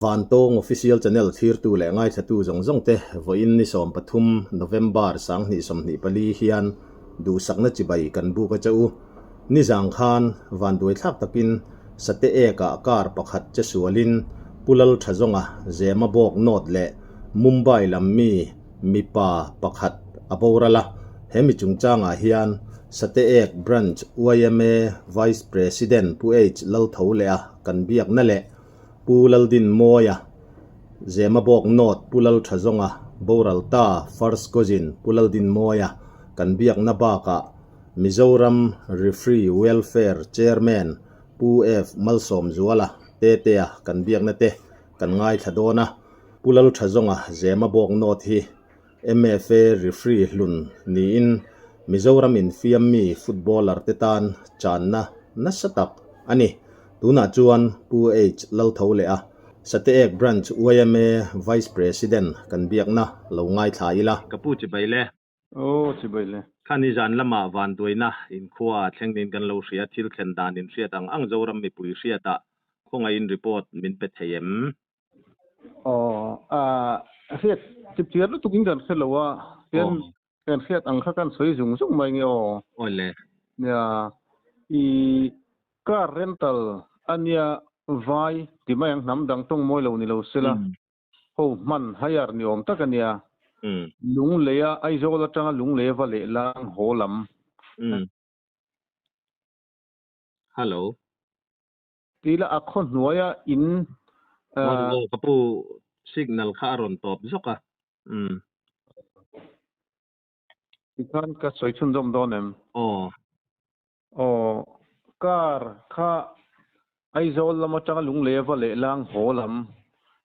van tong official channel thir tu le ngai thatu zong zong te voin ni som pathum November sang ni som ni pali hian du sakna chibai kan bu ka chau ni jang khan van doi thak takin sate eka kar pakhat che sualin pulal thazonga zema bok not le Mumbai lammi mipa pakhat aborala hemi chungchanga hian sate ek branch YMA vice president pu h lal thole a kan biak na le pulal din moya zema bok not pulal thazonga boral ta first cousin pulal din moya kan biak na ba ka Mizoram Referee Welfare Chairman pu f malsom zuala te a kan biak na te kan ngai thadona pulal thazonga zema bok not hi MFA referee hlun ni in Mizoram in fiammi footballer tetan channa nasatak ani tuna chuan pu h lal thole a sate ek branch YMA vice president kan biak na lo ngai thaila kapu chi baile chi baile khani jan lama van toina in khuwa thlengin kan lo ria thil thlen dan in ria tang ang zoram mi pui ria ta khonga in report min pe thayem riat chip chiar lu tuking dan khelawa ken riat ang kha kan soi jung jung mai nge ole ya i car rental ania vai ti mai ang nam dang tong moi lo ni lo sela ho man hayar ni om takania lung leya ai zo la tanga lung le va le lang holam hello tila akhon nuaya in kapu signal kha ron top zoka ikan ka soi chun dom donem car kha ai zo la ma tanga lung le va le lang holam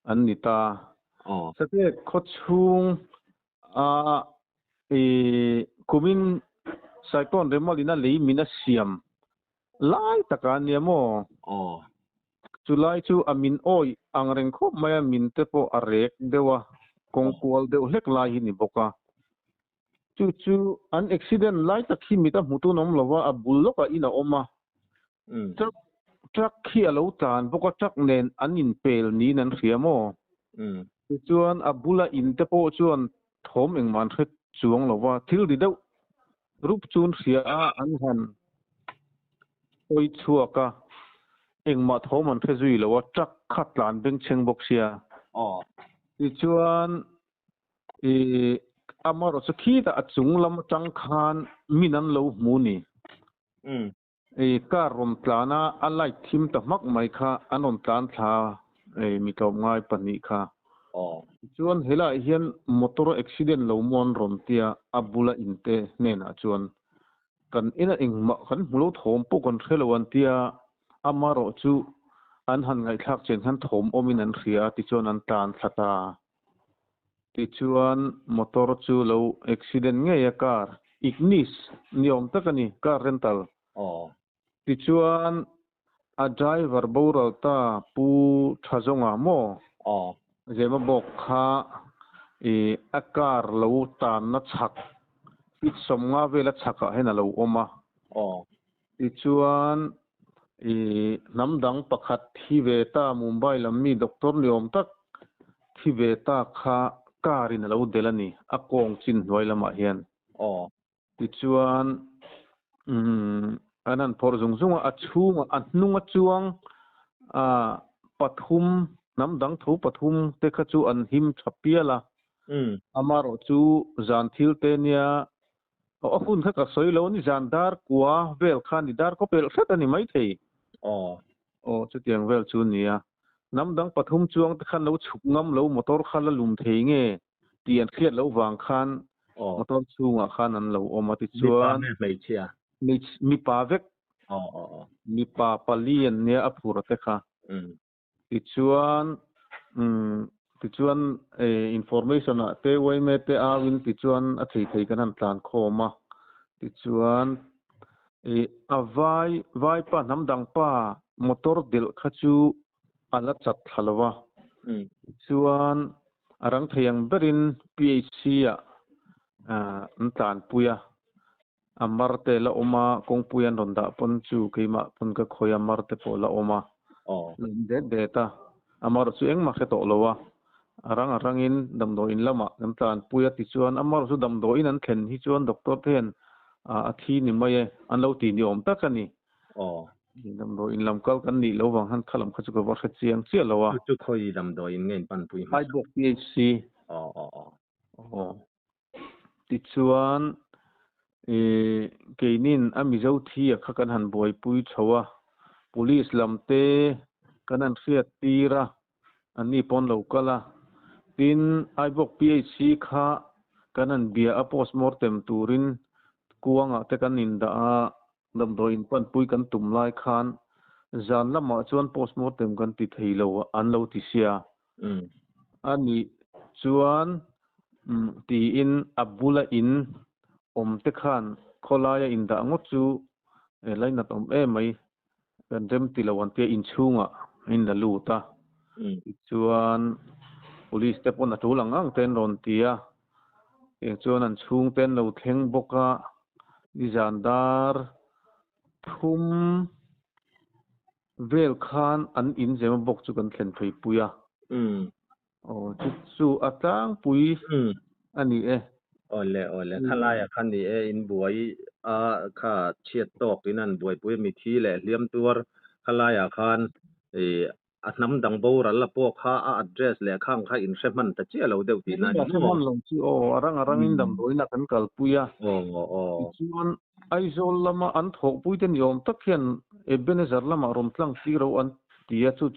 an nita sate khochung kumin saikon remalina lei mina siam lai takania mo July chu amin oi angreng kho maya min te po arek dewa kongkual de lek lai hi ni boka chu an accident lai takhi mita mutu nom lawa abul loka ina oma truck khi alo tan boka truck nen anin pel ni nan riamo chuan abula in te po chuan thom engman khet chuang lawa thil di deuh rup chun ria an han oi chuaka engma thoman khezui lawa truck khatlan beng cheng bok sia chuan amaro sakhi ta achung lam tang khan minan lo muni car rom tlana alai thim ta mak mai kha anon tlan tha mi top ngai pani kha chuan hela hian motor accident lo mon rom tia abula inte nena chuan kan ina engma khan mulo thom pu kon khelawan tia amaro chu an han ngai thak chen han thom omin an ria ti chuan an tan thata ti chuan motor chu lo accident nge ya car ignis niom takani car rental ti chuan a driver boral ta pu thazonga mo zema bok kha a car lo tan na chhak pit somnga vela chhaka hena lo oma ti chuan namdang pakhat hi ve ta Mumbai lammi doctor niom tak hi ve ta kha karin lo delani a kong chin hnuai lama hian ti chuan anan por zung zunga a chhunga a hnunga chuang pathum namdang tho pathum te kha chu an him thapiala amaro chu zan thil te nia hun kha ka soi lo ni zandar kwa vel khan ni dar ko pel khat ani mai thei chu tiang vel chu nia namdang pathum chuang te khan lo chhup ngam lo motor khan la lum thei nge tian khiat lo wang khan motor chunga khan an lo oma ti chuan mi pa vek mi pa palian nia apura te kha ti chuan information a te wai me te awin ti chuan a thei kan an tlan khoma ti chuan a vai pa namdang pa motor dil kha chu ala chat thalawa chuan arang theyang berin PHC a an tlan puya amarte la oma kongpuyan ronda pon chu keima pon ka khoya marte po la oma de ta amar chu engma khe to lowa arangin damdaw in lama kan tlan puya ti chuan amar chu damdaw in an thlen hi chuan doctor ten a thi ni mai an lo ti ni om tak ani damdaw in lam kal kan ni lo wang han khalam kha chu ko war kha chiang chia lowa chu khoi damdaw in ngein pan pui ai bok PHC ti chuan keinin amizo thi a kha kan han boi pui thawa police lamte kan an hriat tira ani pon lo kala tin ai bok PHC kha kan an bia a postmortem turin kuanga te kan in da a damdaw in pan pui kan tum lai khan zan lama chuan postmortem kan ti thei lo an lo ti sia ani chuan ti in abula in om te khan kholaya in da ngot chu laina tom mai kan rem ti lawan te in chunga in la luta chuan police te pon a thu langang ten ron tia chuan an chung ten lo thleng boka ni zandar thum vel khan an in zema bok chu kan thlen thei puya chu atang pui ani ole khalaya khan ni in buai a kha chiat tok in an buai pui mi thi le hliam tur khalaya khan a hnam dang bo ral la pok kha a address le khang kha in hreman ta chia lo deuh ti na ni man long chu arang in dam doi na kan kal puya chuan aizol lama an thok pui ten yom tak hian ebenezer lama rom tlang ti ro an tia chu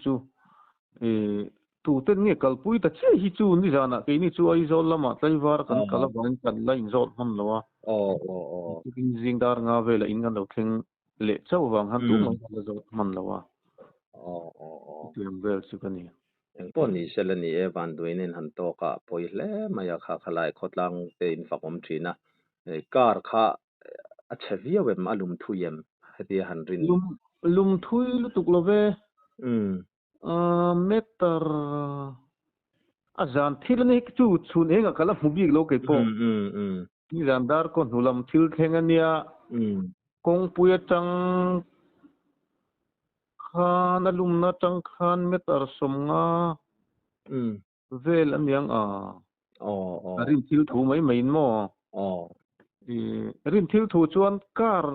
tu ten nge kal pui ta che hi chu ni jana ke ni chu aizol lama tlaiwar kan kala ban kan la in zol man lowa kin jing dar nga vela in ngan lo thleng le chau wang han tu man lo man lowa tiam vel chu kani pon ni selani van duinen han to ka poi hle maya kha khalai khotlang te in fakom thina kar kha a chhavia wem alum thuyem heti han rin lum thui lu tuk love meter azan thil ni chu chun enga kala mubi lo ke po ni zandar ko nulam thil thengania kong puya tang khan alum na tang khan meter somnga vel aniang rin thil thu mai mo rin thil thu chuan kar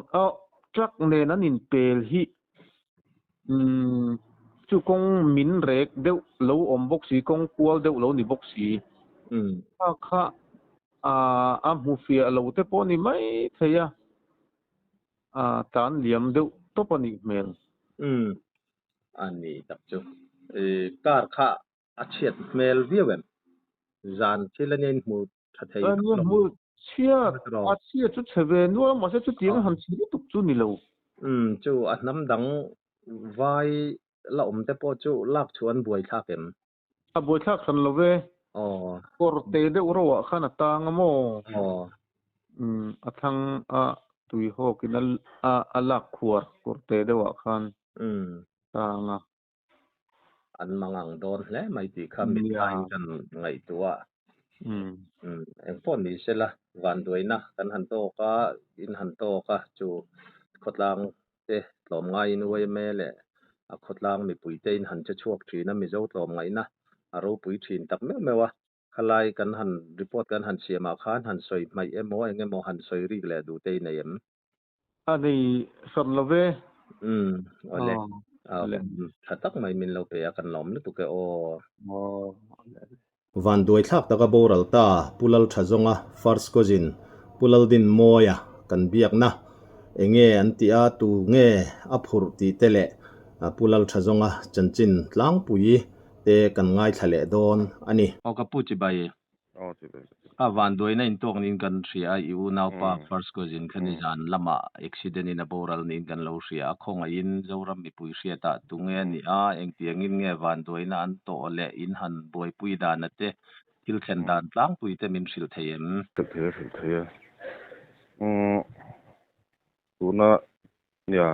truck ne nan in pel hi chu kong min rek deuh lo om bok si kong kual deuh lo ni bok si kha a mu fia lo te po ni mai theya tan liam deuh to pani mel ani tak chu kar kha a chiat mel viewem zan thilanin mu thathei mu chia a chia chu cheve no ma se chu tiang han chi tuk chu ni lo chu a hnam dang vai la om te po chu lak chuan buai thlakem a buai thak san lo ve korte de uro khana tang mo athang a tui ho kinal a lak khuar korte de wa khan tanga an mangang don hle mai ti kha mit thain kan ngai tua em pon ni sela van doina kan han to ka in han to ka chu khotlang te tlom ngai in wei mele a khotlang mi pui te in han cha chuak thina mi zo tlom ngai na aro pui thin tak me mewa khalai kan han report kan han siama khan han soi mai emo engemo han soi ri le du te nei em ani san love ole thatak mai min lo pe kan lom lu tu ke van doi thak taka boral ta pulal thazonga first cousin pulal din moya kan biak na enge antia tu nge aphur ti tele pulal thazonga chanchin tlang pui te kan ngai thale don ani ka pu chi bai van doi na in tong nin kan thria iu naw pa first cousin khani jan lama accident in a boral nin kan lo thria khonga in zoram mi pui thria ta tu nge ni eng tiang in nge van doi na an to le in han boi pui da na te til khen dan tlang pui te min hril theim thei tuna ya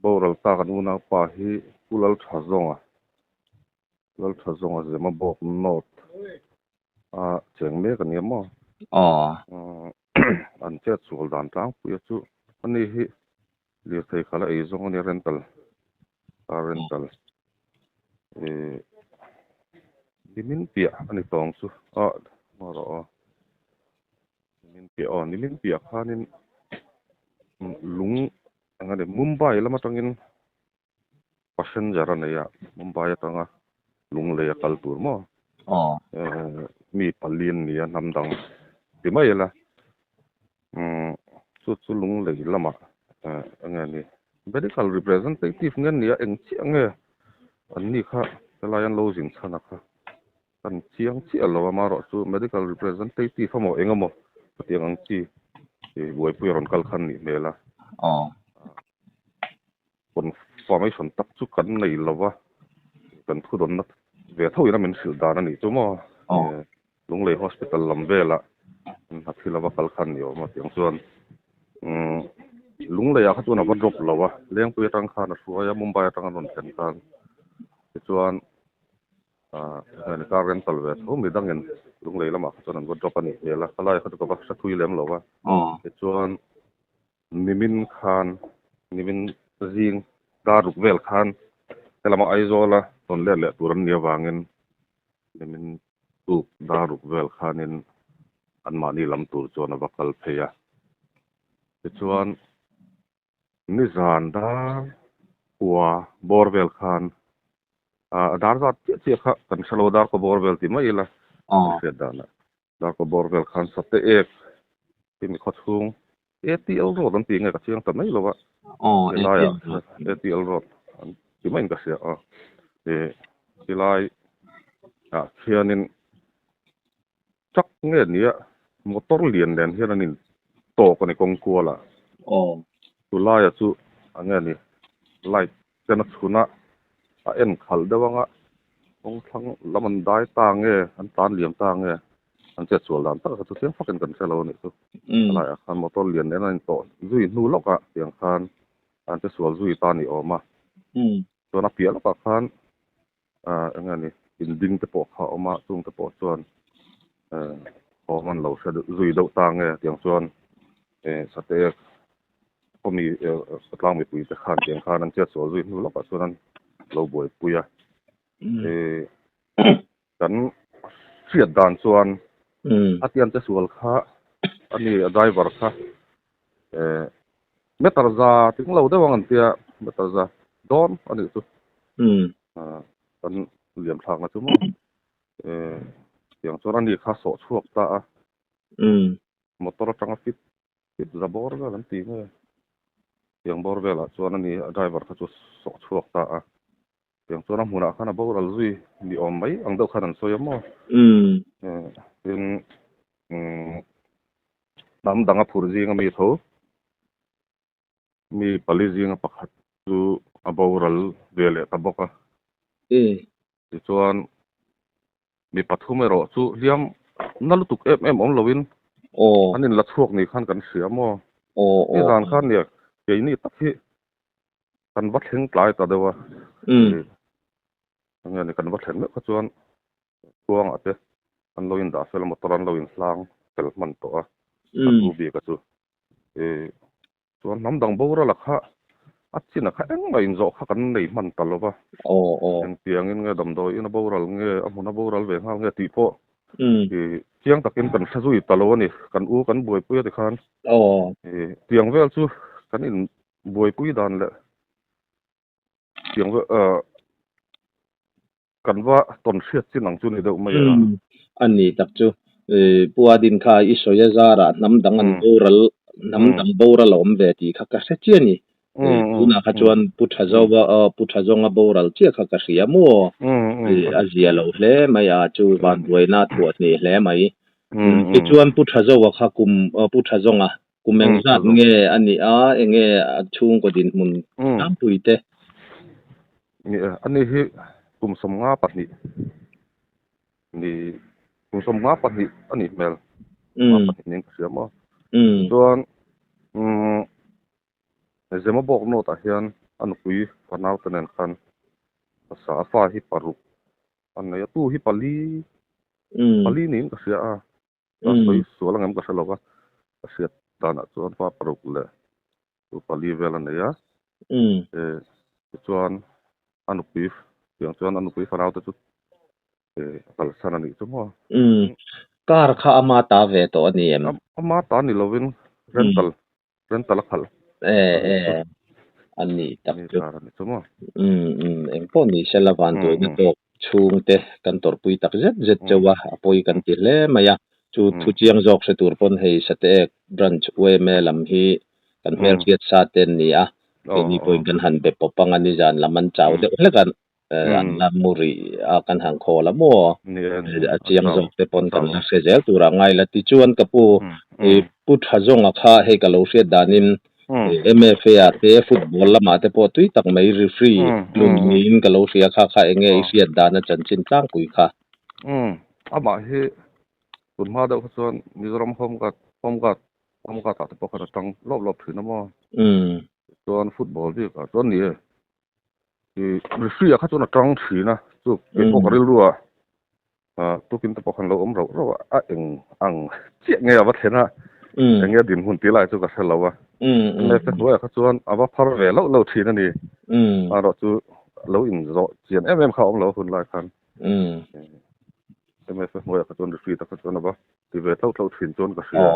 boral ta kan una pa hi pulal thazonga zema bok not cheng me kan yemo an che chul dan tang pu chu ani hi li thei khala ei zong ni rental nimin pia ani tong su maro nimin pia nimin pia khanin lung angade Mumbai lama tangin passenger anaya Mumbai tanga lung le kaltur mo mi palin ni namdang ti mai la su lung le lama angani medical representative ngan ni eng chiang nge anni kha layan lo jin chana kha kan chiang chi alo ma ro chu medical representative mo engamo tiang ang chi buai pu ron kal khan ni mela confirmation tak chu kan nei lawa kan thu don na ve thoi na men sil dan ani chu mo lung le hospital lambela hathila kal khan ni ma tiang chuan lung le ya kha chu na drop lawa leng pu tang khan suaya Mumbai tang non chen kan chuan ni ka rental ve tho mi dangin lung le lama chuan an drop ani mela kala kha to ba sa thui lem lawa chuan nimin khan nimin zing daruk vel khan telama aizola ton le turan nia wangin nimin tu daruk vel khanin anmani lam tur chuan avakal pheya chuan nizan dar wa borvel khan dar zat chi kha kan salo dar ko borvel ti mai la se dana dar ko borvel khan sate ek ti mi khothung ATL road an ti nge ka chiang ta mai lowa ATL road ti mai ka sia ti lai khianin chak nge nia motor lian den hianin to ko ni kong kuala tu lai chu angani light kana chuna en khal dewanga ong thang laman dai ta nge an tan liam ta nge an che chual dan ta chu tiang fakin kan selo ni chu lai khan motor lian den an to zui nu loka tiang khan an che chual zui ta ni oma to na pia loka khan angani in ding te po kha oma chung te po chuan man lo sa zui do ta nge tiang chuan sate komi satlang mi pui te khan tiang khan an che chual zui nu loka chuan an lo boi puya kan siat dan chuan atian te sual kha ani driver kha metarza ting lo dewang an tia metarza don ani chu kan liam thang na chu mo yang chuan ani kha so chuak ta motor tanga fit zabor ga kan ti nge yang bor vela chuan ani driver kha chu so chuak ta yang chuan hmuna khana boral zui ni om mai ang do khan an soyamo in nam danga phurji nga mi tho mi palizi nga pakhat chu aboral vele taboka chuan mi pathumero chu liam nalutuk em om lovin anin la chuak ni khan kan siamo ni ran khan ne ke ni takhi kan va thleng tlai ta dewa angani kan va thleng me kha chuan chuang ate an loin da fel motor an loin slang tel man to u bi ka chu chuan namdang bora la kha achina kha eng mai zo kha kan nei man talowa en piang in nge dam do in boral nge amuna boral ve ngal nge ti po chiang takin kan sajui talo ni kan u kan boi pu ti khan tiang vel chu kan in boi pui dan le tiang ve kan wa ton siat chinang chu ni deuh mai ani tak chu puadin kha isoya zara namdang an boral namdang boral om ve ti kha ka se chiani una kha chuan puthazowa boral chia kha ka hria mo azia lo hle mai a chu ban buaina thuat ni hle mai ti chuan puthazowa kha puthazonga kumeng zat nge ani a enge chung ko din mun tam puite ani hi kum som nga pahni ni kum som nga pahni ani mel nga pahni ning siamo chuan zema bok no ta hian an pui panau tanen khan sa fa hi paru an ya tu hi pali nin ka sia a soi sualangam ka saloga ka sia dana chuan pa paru le tu pali velan ya chuan an pui yang chuan an pui farau te chu kal sana ni chu mo car kha ama ta ve to ani em ama ta ni lovin rental khal ani tak ni chu tar ni chu mo em po ni sela van to na to chung te kan tor pui tak zet chawa apoi kan ti le maya chu thu chiang jok se tur pon hei sate branch we me lam hi kan mer kiat sa ten ni a ni point kan han be popang ani jan laman chau de le kan an la muri a kan hang kho la mo a chiang jok te pon kan la se zel tura ngai la ti chuan ka pu e put hazong a kha he ka lo se danin MFA te football lama te po tui tak mai referee lung in ka lo sia kha enge isia dana chan chin tlang pui kha ama hi kun ma da chuan Mizoram home ka ta te po kha tang lop thina mo chuan football bi ka chuan ni referee kha chuan tang thina chu ke po ka ril ruwa tukin te po khan lo ro a eng ang che nge wa thena enge din hun ti lai chu ka selawa ne te hnuai kha chuan awa phar ve lo thina ni ro chu lo in zo chian kha om lo hun lai khan MF hnuai kha chuan referee ta kha chuan awa ti ve lo thin chuan ka sia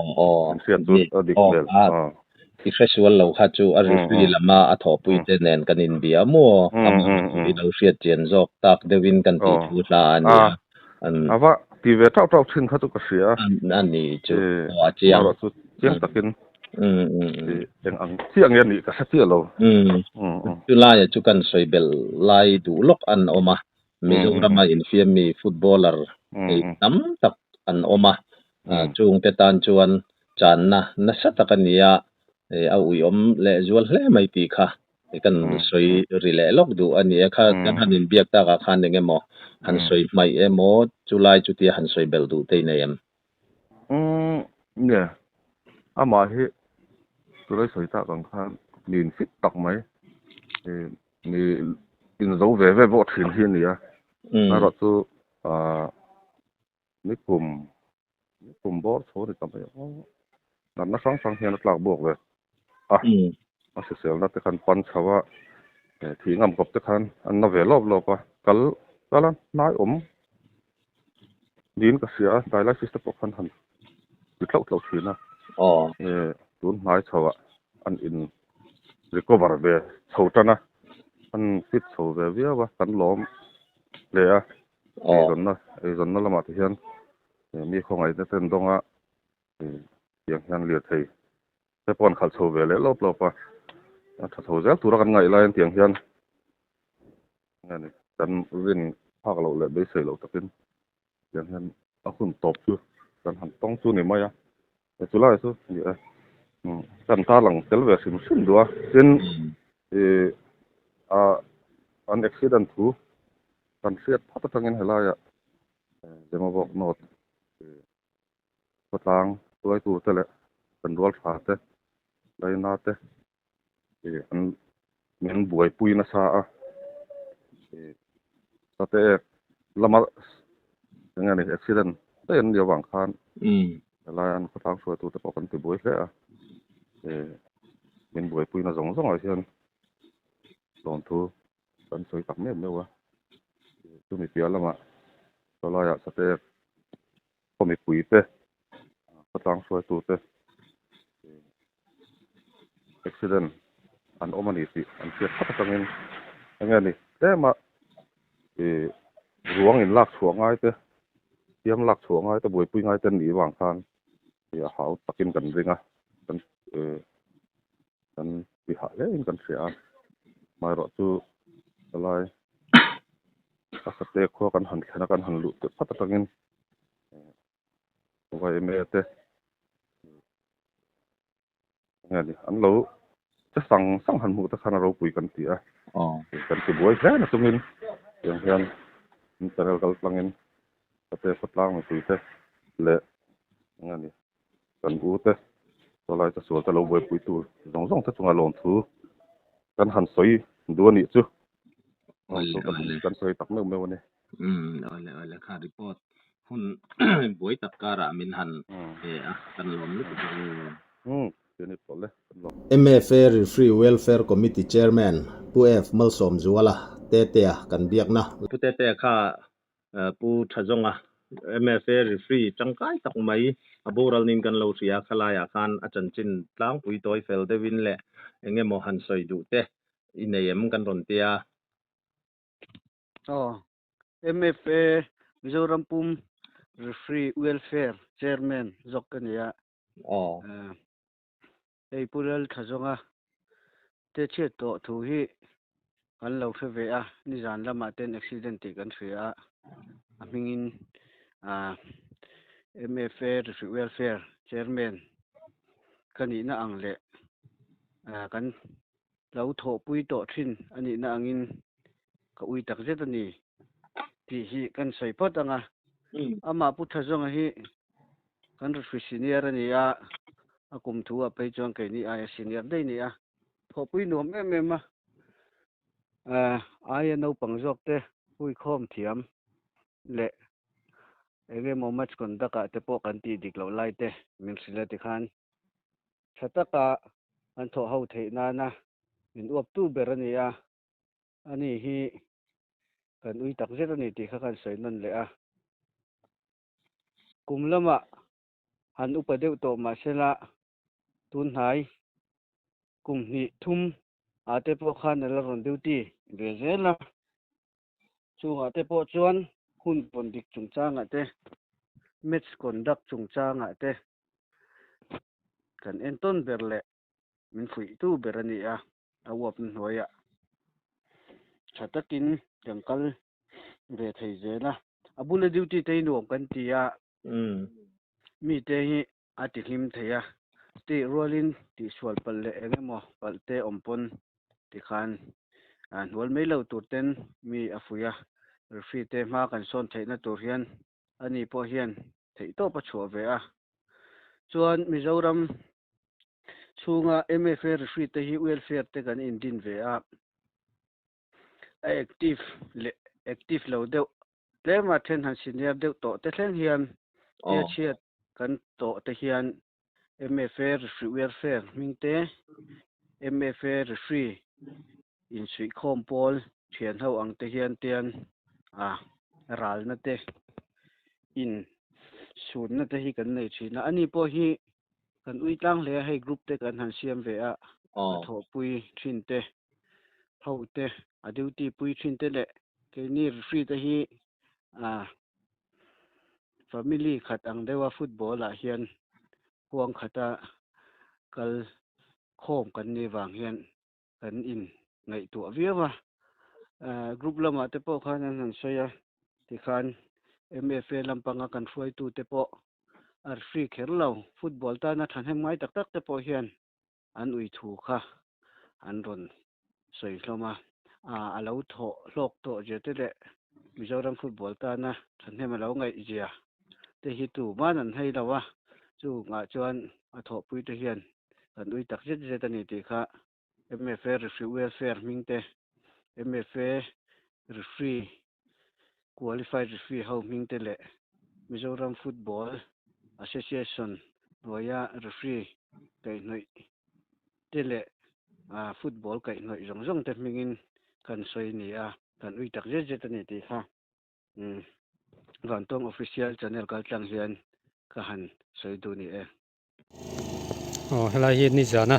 sia chu adik mel i festival lo kha chu a referee lama a tho pui te nen kan in bia mo i lo sia chian jok tak dewin kan ti thu la ani awa ti ve tau thin kha chu ka sia ani chu a chiang ro chu chiang takin eng ang chiang yan ni ka sa ti lo chu la ya chu kan soibel lai du lok an oma Mizoram in fiami footballer tam tak an oma chung te tan chuan chan na sa takania a ui om le zual hle mai ti kha kan soi rile lok du ani kha kan hanin biak ta ka khan nge mo han soi mai emo chulai chuti han soi bel du te nei em ne ama hi tulai soi ta kan khan nin fit tak mai ni in zo ve bo thin hi ni a ro chu ni kum bor so ni tam na sang hian tlak bok ve a se sel na te khan pan chawa thi ngam kop te khan an na ve lop a kalan nai din ka sia dialysis te pokhan han ti tlo thina tun nai chawa an in recover ve chhotana an fit chho ve wa kan lom le a zon na lama ti hian mi khongai te ten donga yang hian lia thei te pon khal chho ve le lop a tha chho zel tura kan ngai lai tiang hian ngani kan win phak lo le be sei lo takin yang hian a khun top chu kan han tong chu ni maya chu lai chu ni kan ta lang tel ve sim duwa tin an accident thu kan siat phata tangin helaya demo bok not patlang tuai tu tele kan rol tha te lai na te an men buai pui na sa a tate lama ngani accident ten dia wang khan lai an patlang so tu te pokan ti buai a men buai pui na zong a hian lon thu kan soi tak me wa tu mi pia lama to la ya sate ko mi pui te patlang so tu te accident an omani si an sia thata tangin angani te ma ruang in lak chuangai te tiam lak chuangai te buai pui ngai ten ni wang khan ya hau takin kan ringa kan pi ha le in kan sia mai ro chu lai asate kho kan han thena kan han lu te phata tangin vai me te ngani an lo te sang han mu ta khana ro pui kan ti a kan ti buai hla na tungin yang hian internal kal plangin ate patlang ma pui te le ngani kan u te to lai ta so ta lo buai pui tu zong ta chunga lon thu kan han soi du ni chu kan soi tak me woni ole kha report hun boi tak kara min han kan lom lu ni to le MFA Referee Welfare Committee Chairman Puef Malsom Zuala te kan biak na putete kha pu thajonga MFA referee changkai tak mai aboral nin kan lo ria khalaya khan achanchin tlang pui toy fel de win le engemaw han soi du te ineyem kan ron tia MFA Mizoram Pum Referee Welfare Chairman Zokania ei pural thajonga te che to thu hi kan lo thwe ve a ni zan lama ten accident ti kan thria a mingin MFA Referee Welfare Chairman kani na ang le kan lo tho pui to thin ani na angin ka ui tak zet ani ti hi kan sei pot anga ama pu thajonga hi kan referee senior ani a kum thu a pe chong ke ni a senior dei ni a tho pui nom em a ai no pangjok te pui khom thiam le ege momat kon da ka te po kan ti dik lo lai te min sila ti khan chataka an tho ho thei na na min up tu berani a ani hi kan ui tak zet ani ti kha kan sei non le a kumlama han upadeu to ma sela tun hai kum ni thum ate po khan la ron duty ve zela chu ate po chuan hun pon dik chung chang ate match conduct chung chang ate kan enton berle min fui tu berani a awap hnoya chatakin jangkal ve thei zela abula duty te nom kan tia mi te hi ati him theya ti rolin ti swal palle engemo palte ompon ti khan hnual mai lo turten mi afuya referee te ma kan son theina tur hian ani po hian thei to pa chho ve a chuan Mizoram chunga MFA referee te hi welfare te kan in din ve a active lo deuh tlema then han senior deuh to te thleng hian te chiat kan to te hian MFA referee welfare mingte MFA referee in sui khom pol thian ho ang te hian tian ral na te in sun na te hi kan nei thina ani po hi kan ui tlang le hei group te kan han siam ve a tho pui thin te ho te a duty pui thin te le ke ni referee te hi family khat ang dewa football a hian huang khata kal khom kan ni wang hian kan in ngai tu aviawa group lama te po khan han soya ti khan MFA lampanga kan fuai tu te po ar free kherlo football ta na than hem ngai tak tak te po hian an ui thu kha an ron soi hloma alo tho hlok to je te le Mizoram football ta na than hem alo ngai jia te hi tu man an hei lawa chu nga chuan a tho pui te hian kan ui tak zet zet ani ti kha MFA referee welfare mingte MFA referee qualified referee ho mingte le Mizoram Football Association roya referee kai noi tele football kai noi zong te mingin kan soi ni a kan ui tak zet zet ani ti kha gantong official channel kal tlang hian ka han soi du ni helai hi ni zana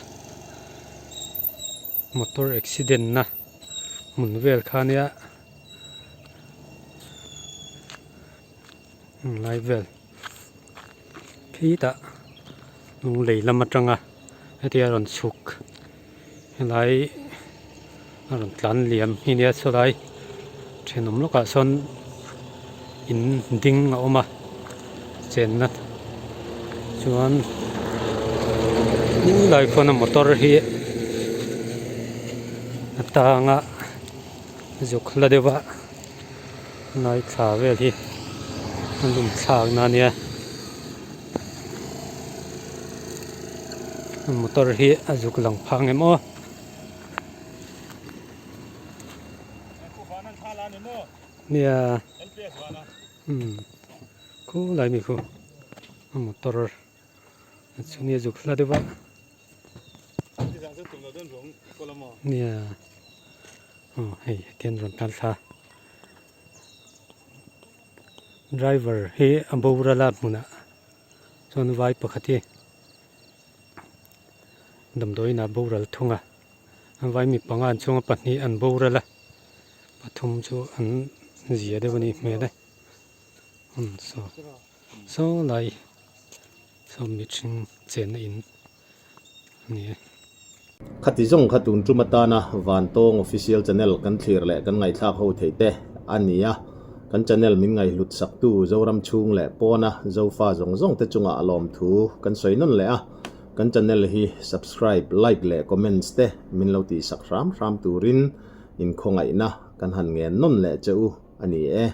motor accident na mun vel khania lai vel khi ta nung lei lama tanga hetia ron chuk helai ron tlan liam hi nia cholai thenom loka son in ding a oma chen na chuan lai phone motor hi atanga zukla dewa lai thla vel hi lum thlang na nia motor hi azuk lang phang emo nia khu lai mi khu motor chuni zukla dewa nia hei tian ron tal tha driver hi abura la muna chon vai pakhati damdoi na boral thunga vai mi panga chunga pahni an borala pathum chu an zia de bani mele so lai so mi ching chen in ni khati zong khatun trumatana van tong official channel kan thlir le kan ngai thak ho theite ania kan channel min ngai lut sak tu zoram chung le pona zofa zong te chunga alom thu kan soinon le a kan channel hi subscribe like le comments te min lo ti sak ram turin in khongai na kan han nge non le cheu ani e